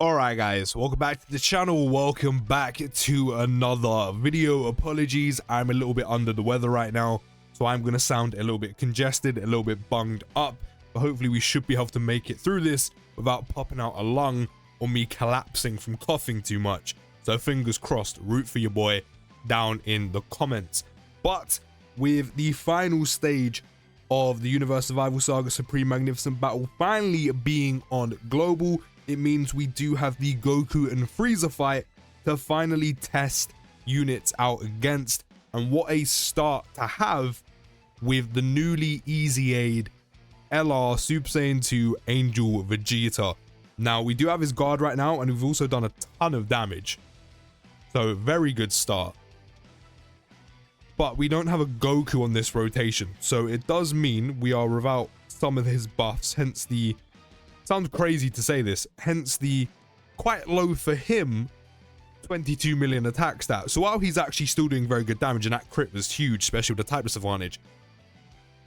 Alright guys, welcome back to the channel, welcome back to another video. Apologies, I'm a little bit under the weather right now, so I'm going to sound a little bit congested, a little bit bunged up, but hopefully we should be able to make it through this without popping out a lung or me collapsing from coughing too much. So fingers crossed, root for your boy down in the comments. But with the final stage of the Universe Survival Saga Supreme Magnificent Battle finally being on global, it means we do have the Goku and Frieza fight to finally test units out against, and what a start to have with the newly EZA'd LR Super Saiyan 2 Angel Vegeta. Now we do have his guard right now, and we've also done a ton of damage, so very good start. But we don't have a Goku on this rotation, so it does mean we are without some of his buffs, hence the, sounds crazy to say this, hence the quite low for him 22 million attack stat. So while he's actually still doing very good damage, and that crit was huge, especially with the type disadvantage,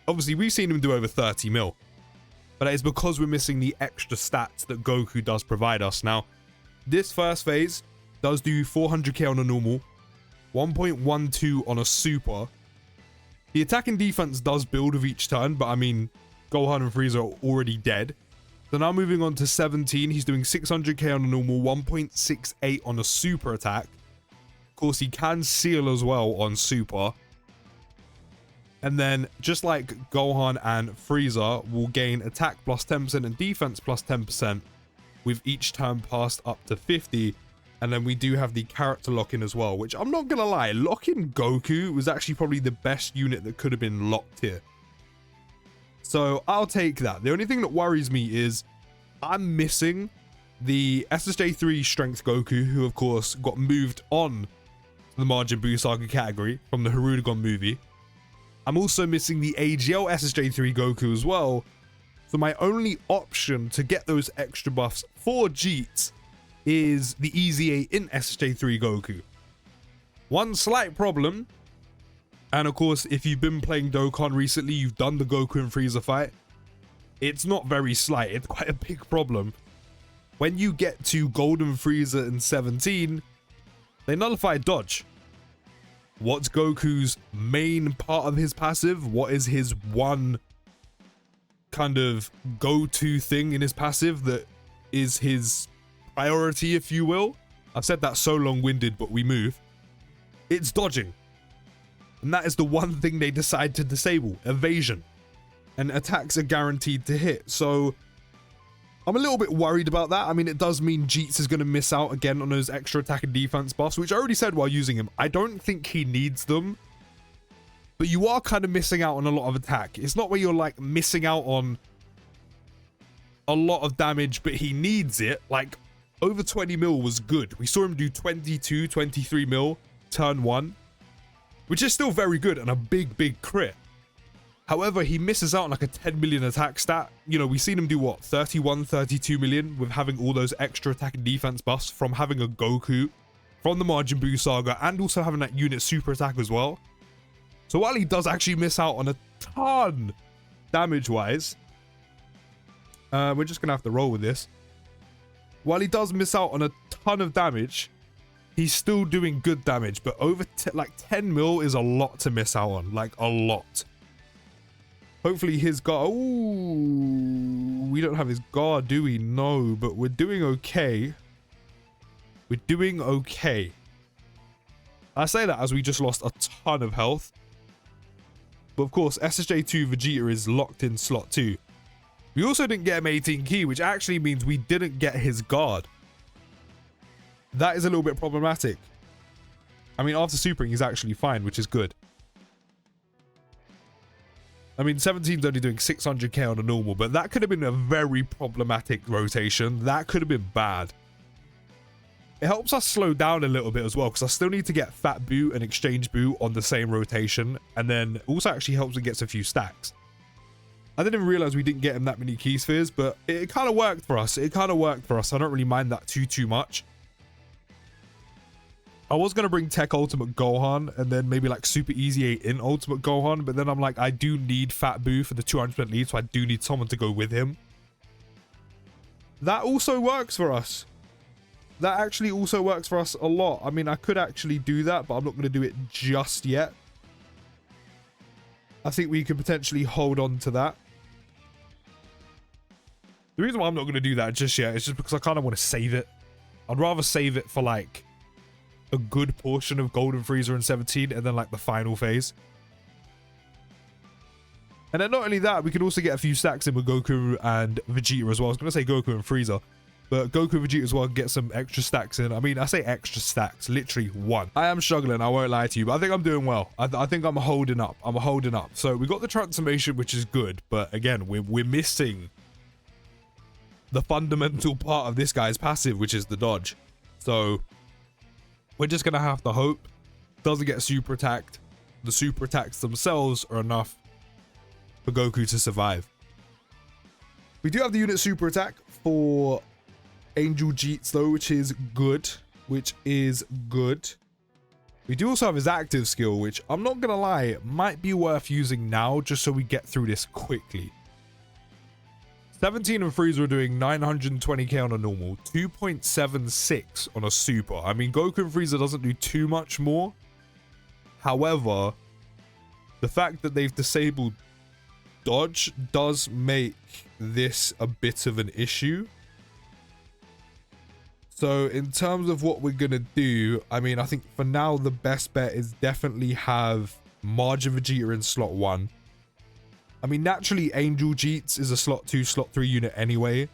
obviously we've seen him do over 30 mil, but it's because we're missing the extra stats that Goku does provide us. Now this first phase does do 400k on a normal, 1.12 on a super. The attack and defense does build with each turn, but I mean Gohan and Frieza are already dead. So now moving on to 17, he's doing 600k on a normal, 1.68 on a super attack. Of course, he can seal as well on super. And then, just like Gohan and Frieza, will gain attack plus 10% and defense plus 10% with each turn passed up to 50. And then we do have the character lock-in as well, which I'm not going to lie, lock-in Goku was actually probably the best unit that could have been locked here. So I'll take that. The only thing that worries me is I'm missing the SSJ3 Strength Goku, who of course got moved on to the Majin Buu Saga category from the Hirudegon movie. I'm also missing the AGL SSJ3 Goku as well. So my only option to get those extra buffs for Jeet is the EZA in SSJ3 Goku. One slight problem, and of course, if you've been playing Dokkan recently, you've done the Goku and Frieza fight. It's not very slight, it's quite a big problem. When you get to Golden Frieza in 17, they nullify dodge. What's Goku's main part of his passive? What is his one kind of go-to thing in his passive that is his priority, if you will? I've said that so long-winded, but we move. It's dodging. And that is the one thing they decide to disable, evasion. And attacks are guaranteed to hit. So I'm a little bit worried about that. I mean, it does mean Jeets is going to miss out again on those extra attack and defense buffs, which I already said while using him. I don't think he needs them. But you are kind of missing out on a lot of attack. It's not where you're like missing out on a lot of damage, but he needs it. Like over 20 mil was good. We saw him do 22, 23 mil turn 1. Which is still very good and a big crit. However, he misses out on like a 10 million attack stat. You know, we've seen him do what, 31, 32 million with having all those extra attack and defense buffs from having a Goku from the Majin Buu Saga and also having that unit super attack as well. So while he does actually miss out on a ton damage-wise, we're just going to have to roll with this. While he does miss out on a ton of damage, he's still doing good damage, but over like 10 mil is a lot to miss out on, like a lot. Hopefully his guard, ooh, we don't have his guard, do we? No, but we're doing okay. We're doing okay. I say that as we just lost a ton of health. But of course, SSJ2 Vegeta is locked in slot 2. We also didn't get him 18 key, which actually means we didn't get his guard. That is a little bit problematic. I mean, after supering, he's actually fine, which is good. I mean, 17's only doing 600k on a normal, but that could have been a very problematic rotation. That could have been bad. It helps us slow down a little bit as well, because I still need to get Fat Buu and Exchange Buu on the same rotation, and then also actually helps it gets a few stacks. I didn't even realize we didn't get him that many key spheres, but it kind of worked for us. It kind of worked for us. I don't really mind that too much. I was going to bring Tech Ultimate Gohan and then maybe like Super Easy 8 in Ultimate Gohan, but then I'm like, I do need Fat Buu for the 200% lead, so I do need someone to go with him. That also works for us. that actually also works for us a lot. I mean, I could actually do that, but I'm not going to do it just yet. I think we could potentially hold on to that. The reason why I'm not going to do that just yet is just because I kind of want to save it. I'd rather save it for like a good portion of Golden Frieza and 17 and then like the final phase. And then not only that, we can also get a few stacks in with Goku and Vegeta as well. I was going to say Goku and Frieza, but Goku and Vegeta as well, get some extra stacks in. I mean, I say extra stacks, literally one. I am struggling, I won't lie to you, but I think I'm doing well. I think I'm holding up. I'm holding up. So we got the transformation, which is good, but again, we're missing the fundamental part of this guy's passive, which is the dodge. So we're just going to have to hope doesn't get super attacked. The super attacks themselves are enough for Goku to survive. We do have the unit super attack for Angel Jeets though, which is good. We do also have his active skill, which I'm not going to lie, might be worth using now just so we get through this quickly. 17 and Frieza are doing 920k on a normal, 2.76 on a super. I mean, Goku and Frieza doesn't do too much more. However, the fact that they've disabled dodge does make this a bit of an issue. So in terms of what we're going to do, I mean, I think for now, the best bet is definitely have Margin Vegeta in slot 1. I mean, naturally, Angel Jeets is a slot 2, slot 3 unit anyway.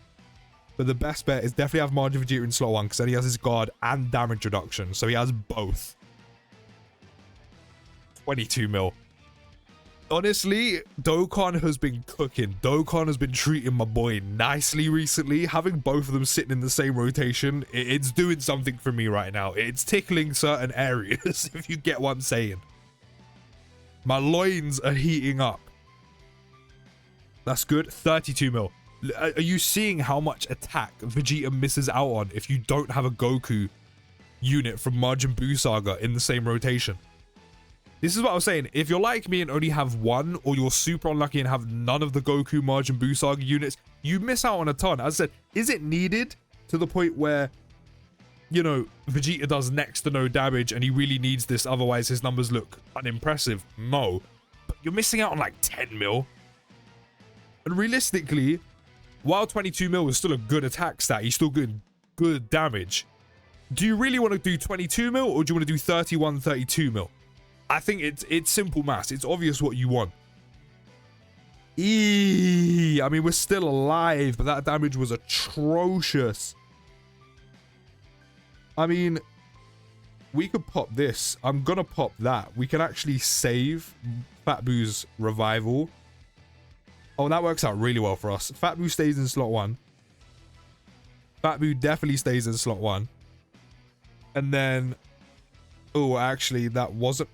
But the best bet is definitely have Margin Vegeta in slot 1 because then he has his guard and damage reduction. So he has both. 22 mil. Honestly, Dokkan has been cooking. Dokkan has been treating my boy nicely recently. Having both of them sitting in the same rotation, it's doing something for me right now. It's tickling certain areas, if you get what I'm saying. My loins are heating up. That's good. 32 mil. Are you seeing how much attack Vegeta misses out on if you don't have a Goku unit from Majin Buu Saga in the same rotation? This is what I was saying. If you're like me and only have one, or you're super unlucky and have none of the Goku Majin Buu Saga units, you miss out on a ton. As I said, is it needed to the point where, you know, Vegeta does next to no damage and he really needs this, otherwise his numbers look unimpressive? No. But you're missing out on like 10 mil. And realistically, while 22 mil is still a good attack stat, he's still good damage. Do you really want to do 22 mil or do you want to do 31, 32 mil? I think it's simple maths. It's obvious what you want. I mean, we're still alive, but that damage was atrocious. I mean, we could pop this. I'm going to pop that. We can actually save Fat Boo's revival. Oh, that works out really well for us. Fat Buu stays in slot 1. Fat Buu definitely stays in slot 1. And then... Oh, actually, that wasn't...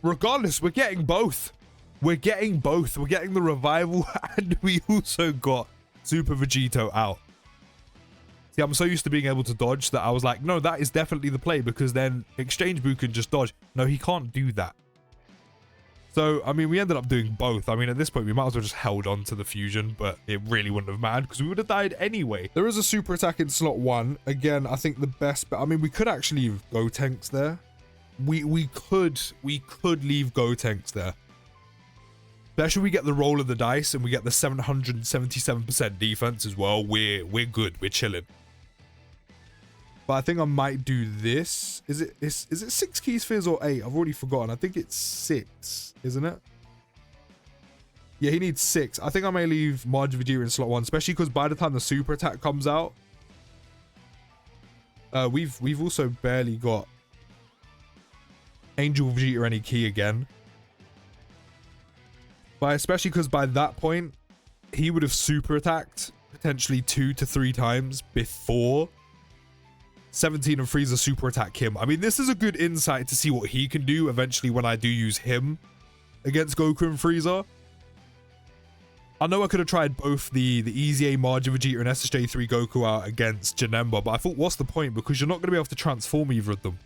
Regardless, we're getting both. We're getting both. We're getting the revival and we also got Super Vegito out. See, I'm so used to being able to dodge that I was like, no, that is definitely the play because then Exchange Buu can just dodge. No, he can't do that. So, I mean, we ended up doing both. I mean, at this point, we might as well just held on to the fusion, but it really wouldn't have mattered because we would have died anyway. There is a super attack in slot 1. Again, I think the best... I mean, we could actually leave Gotenks there. We could leave Gotenks there. Especially we get the roll of the dice and we get the 777% defense as well. We're good. We're chilling. But I think I might do this. Is it 6 keys fizz or 8? I've already forgotten. I think it's 6, isn't it? Yeah, he needs 6. I think I may leave Majin Vegeta in slot 1, especially because by the time the super attack comes out, we've also barely got Angel Vegeta any key again. But especially because by that point, he would have super attacked potentially 2 to 3 times before 17 and Frieza super attack him. I mean, this is a good insight to see what he can do eventually when I do use him against Goku and Frieza. I know I could have tried both the EZA Majin Vegeta and SSJ3 Goku out against Janemba, but I thought, what's the point? Because you're not going to be able to transform either of them.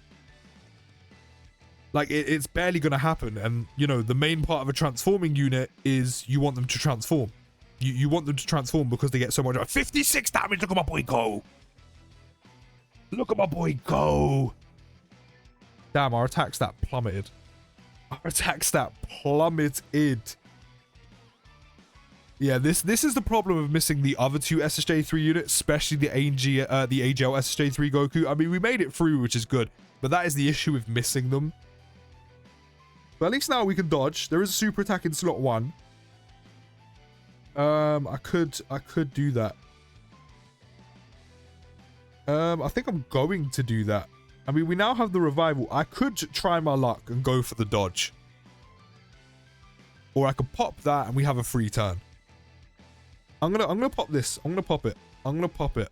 Like, it's barely going to happen. And, you know, the main part of a transforming unit is you want them to transform. You want them to transform because they get so much... 56 damage! Look at my boy go! Look at my boy go. Damn, our attack stat plummeted. Our attack stat plummeted. Yeah, this is the problem of missing the other two SSJ3 units, especially the AGL SSJ3 Goku. I mean, we made it through, which is good, but that is the issue with missing them. But at least now we can dodge. There is a super attack in slot 1. I could do that. I think I'm going to do that. I mean, we now have the revival. I could try my luck and go for the dodge. Or I could pop that and we have a free turn. I'm gonna pop this. I'm gonna pop it. I'm gonna pop it.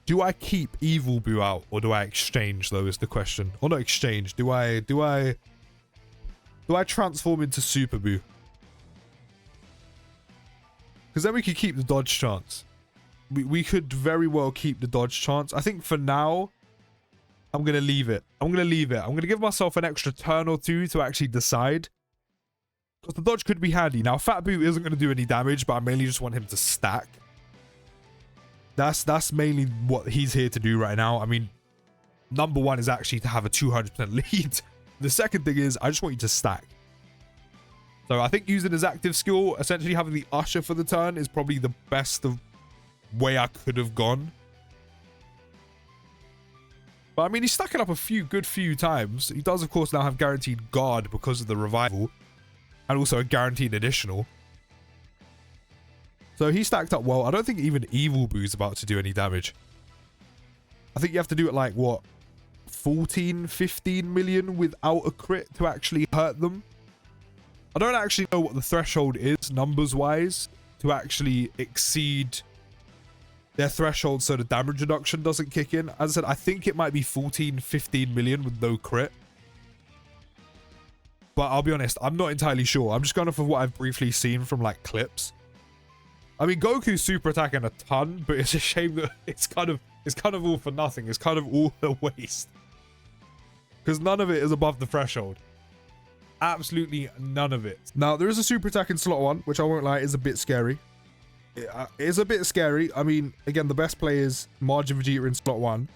Do I keep Evil Boo out or do I exchange though is the question. Or not exchange. Do I transform into Super Boo? Because then we could keep the dodge chance. We could very well keep the dodge chance. I think for now, I'm going to leave it. I'm going to leave it. I'm going to give myself an extra turn or two to actually decide. Because the dodge could be handy. Now, Fat Boo isn't going to do any damage, but I mainly just want him to stack. That's mainly what he's here to do right now. I mean, number one is actually to have a 200% lead. The second thing is, I just want you to stack. So I think using his active skill, essentially having the Usher for the turn is probably the best of way I could have gone. But I mean, he's stacking up a good few times. He does, of course, now have guaranteed guard because of the revival. And also a guaranteed additional. So he stacked up well. I don't think even Evil Boo's about to do any damage. I think you have to do it like, what, 14, 15 million without a crit to actually hurt them. I don't actually know what the threshold is, numbers-wise, to actually exceed their threshold so the damage reduction doesn't kick in. As I said, I think it might be 14, 15 million with no crit. But I'll be honest, I'm not entirely sure. I'm just going off of what I've briefly seen from, like, clips. I mean, Goku's super attacking a ton, but it's a shame that it's kind of all for nothing. It's kind of all a waste. Because none of it is above the threshold. Absolutely none of it. Now, there is a super attack in slot 1, which I won't lie, is a bit scary. It is a bit scary. I mean, again, the best play is Margin Vegeta in slot 1.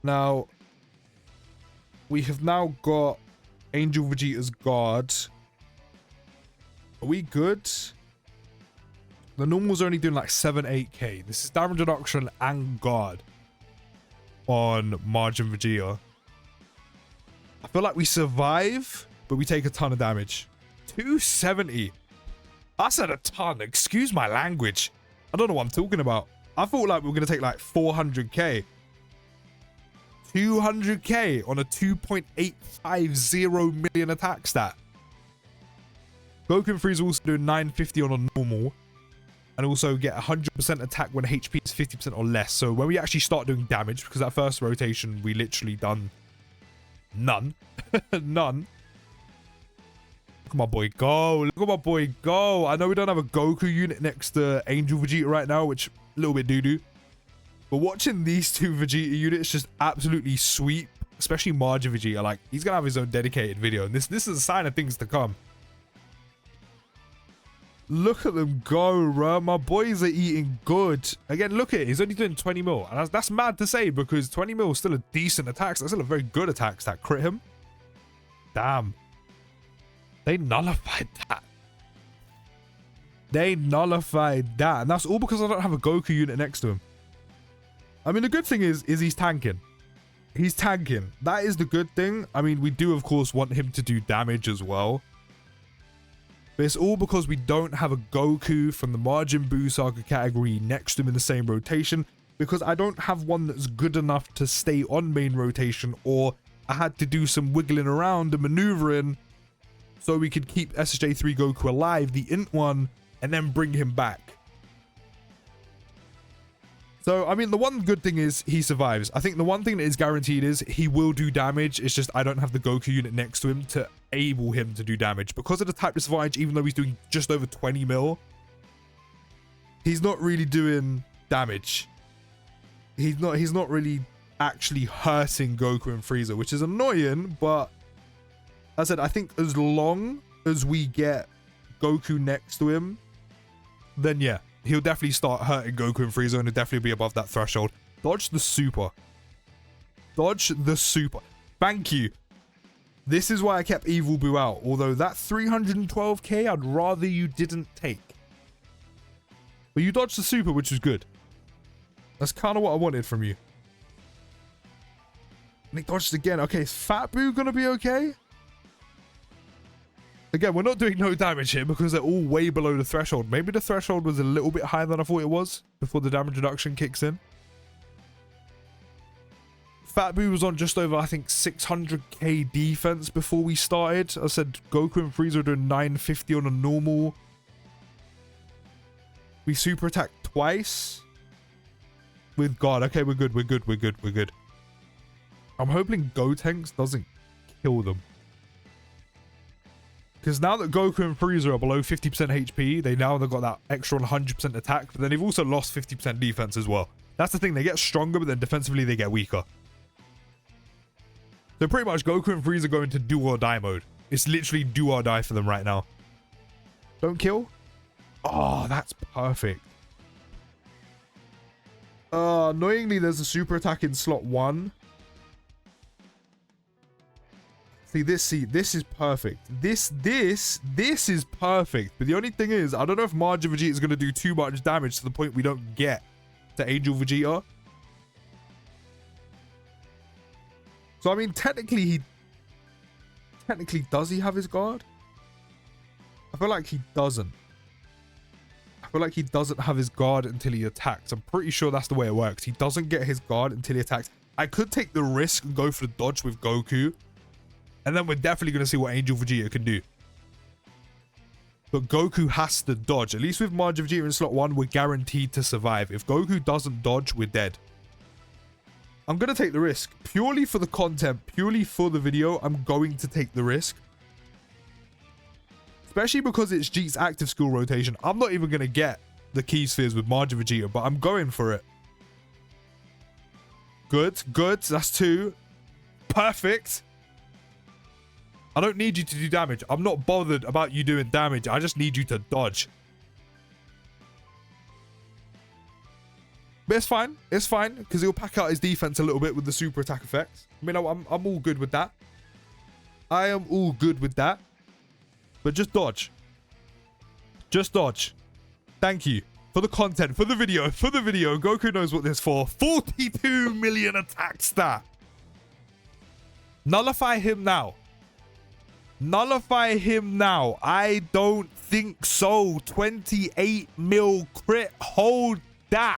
Now, we have now got Angel Vegeta's guard. Are we good? The normal's only doing like 7-8k. This is damage reduction and guard on Margin Vegeta. I feel like we survive, but we take a ton of damage. 270. I said a ton. Excuse my language. I don't know what I'm talking about. I thought like we were going to take like 400k. 200k on a 2.850 million attack stat. Goku Frieza also do 950 on a normal. And also get 100% attack when HP is 50% or less. So when we actually start doing damage, because that first rotation we literally done none. None. Look at my boy go. Look at my boy go. I know we don't have a Goku unit next to Angel Vegeta right now, which a little bit doo-doo. But watching these two Vegeta units just absolutely sweep, especially Margin Vegeta, like, he's going to have his own dedicated video. And this is a sign of things to come. Look at them go, bro. My boys are eating good. Again, look at it. He's only doing 20 mil. And that's mad to say because 20 mil is still a decent attack. That's still a very good attack stat. Crit him. Damn. They nullified that. They nullified that. And that's all because I don't have a Goku unit next to him. I mean, the good thing is he's tanking. He's tanking. That is the good thing. I mean, we do, of course, want him to do damage as well. But it's all because we don't have a Goku from the Majin Buu Saga category next to him in the same rotation. Because I don't have one that's good enough to stay on main rotation. Or I had to do some wiggling around and maneuvering so we could keep SSJ3 Goku alive, the int one, and then bring him back. So, I mean, the one good thing is he survives. I think the one thing that is guaranteed is he will do damage. It's just I don't have the Goku unit next to him to able him to do damage. Because of the type disadvantage, even though he's doing just over 20 mil, he's not really doing damage. He's not really actually hurting Goku and Frieza, which is annoying, but as I said, I think as long as we get Goku next to him, then yeah, he'll definitely start hurting Goku and Frieza, and he'll definitely be above that threshold. Dodge the super. Dodge the super. Thank you. This is why I kept Evil Boo out. Although that 312k, I'd rather you didn't take. But you dodged the super, which is good. That's kind of what I wanted from you. And he dodged again. Okay, is Fat Boo gonna be okay? Again, we're not doing no damage here because they're all way below the threshold. Maybe the threshold was a little bit higher than I thought it was before the damage reduction kicks in. Fat Boo was on just over, I think, 600k defense before we started. I said Goku and Frieza are doing 950 on a normal. We super attack twice with God. Okay, we're good. We're good. We're good. We're good. I'm hoping Gotenks doesn't kill them. Because now that Goku and Frieza are below 50% HP, they've got that extra 100% attack, but then they've also lost 50% defense as well. That's the thing, they get stronger, but then defensively they get weaker. So pretty much Goku and Frieza go into do or die mode. It's literally do or die for them right now. Don't kill? Oh, that's perfect. Annoyingly, there's a super attack in slot 1. See, this is perfect. This is perfect. But the only thing is, I don't know if Majin Vegeta is going to do too much damage to the point we don't get to Angel Vegeta. So, I mean, technically, does he have his guard? I feel like he doesn't. I feel like he doesn't have his guard until he attacks. I'm pretty sure that's the way it works. He doesn't get his guard until he attacks. I could take the risk and go for the dodge with Goku. And then we're definitely going to see what Angel Vegeta can do. But Goku has to dodge. At least with Majin Vegeta in slot 1, we're guaranteed to survive. If Goku doesn't dodge, we're dead. I'm going to take the risk. Purely for the content, purely for the video, I'm going to take the risk. Especially because it's Jeet's active skill rotation. I'm not even going to get the key spheres with Majin Vegeta, but I'm going for it. Good, good. That's 2. Perfect. I don't need you to do damage. I'm not bothered about you doing damage. I just need you to dodge. But it's fine. It's fine. Because he'll pack out his defense a little bit with the super attack effects. I mean, I'm all good with that. I am all good with that. But just dodge. Just dodge. Thank you. For the content. For the video. For the video. Goku knows what this is for. 42 million attack stat. Nullify him now. Nullify him now. I don't think so. 28 mil crit. Hold that.